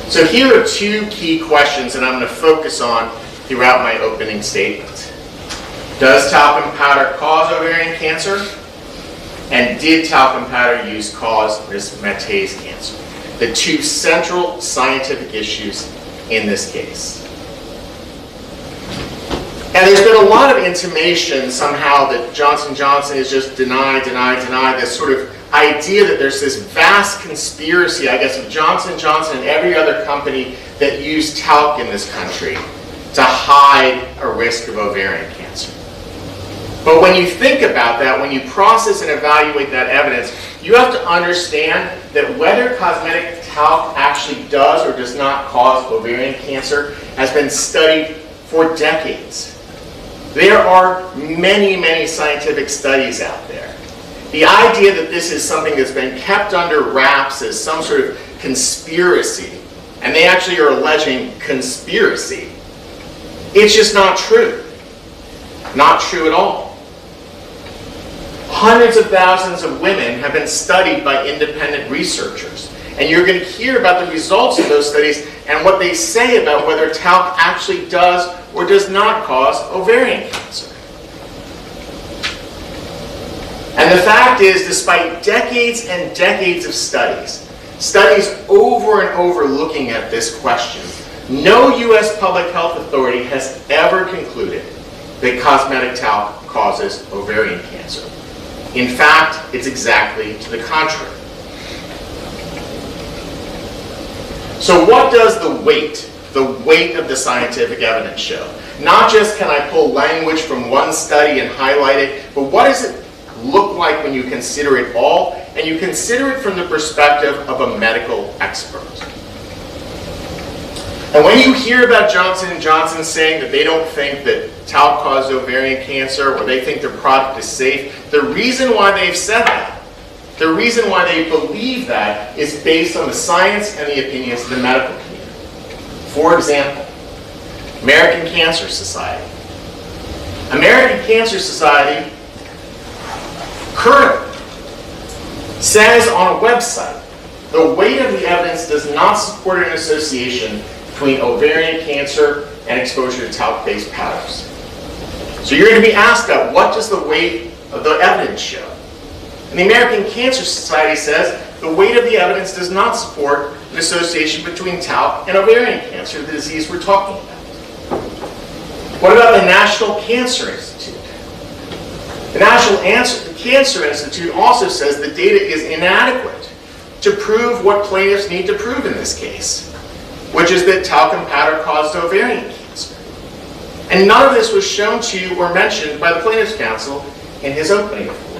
So here are two key questions that I'm going to focus on throughout my opening statement. Does talcum powder cause ovarian cancer? And did talcum powder use cause aromatase cancer? The two central scientific issues in this case. And there's been a lot of intimation somehow that Johnson & Johnson is just deny, this sort of idea that there's this vast conspiracy, I guess, of Johnson & Johnson and every other company that use talc in this country to hide a risk of ovarian cancer. But when you think about that, when you process and evaluate that evidence, you have to understand that whether cosmetic talc actually does or does not cause ovarian cancer has been studied for decades. There are many, many scientific studies out there. The idea that this is something that's been kept under wraps as some sort of conspiracy, and they actually are alleging conspiracy, it's just not true. Not true at all. Hundreds of thousands of women have been studied by independent researchers, and you're going to hear about the results of those studies and what they say about whether talc actually does or does not cause ovarian cancer. And the fact is, despite decades and decades of studies over and over looking at this question, no U.S. public health authority has ever concluded that cosmetic talc causes ovarian cancer. In fact, it's exactly to the contrary. So what does the weight of the scientific evidence show? Not just can I pull language from one study and highlight it, but what does it look like when you consider it all, and you consider it from the perspective of a medical expert? And when you hear about Johnson & Johnson saying that they don't think that talc caused ovarian cancer or they think their product is safe, the reason why they've said that, the reason why they believe that is based on the science and the opinions of the medical community. For example, American Cancer Society. American Cancer Society currently says on a website, the weight of the evidence does not support an association between ovarian cancer and exposure to talc-based powders. So you're going to be asked about what does the weight of the evidence show? And the American Cancer Society says the weight of the evidence does not support an association between talc and ovarian cancer, the disease we're talking about. What about the National Cancer Institute? The National Cancer Institute also says the data is inadequate to prove what plaintiffs need to prove in this case, which is that talcum powder caused ovarian cancer. And none of this was shown to you or mentioned by the plaintiff's counsel in his opening report.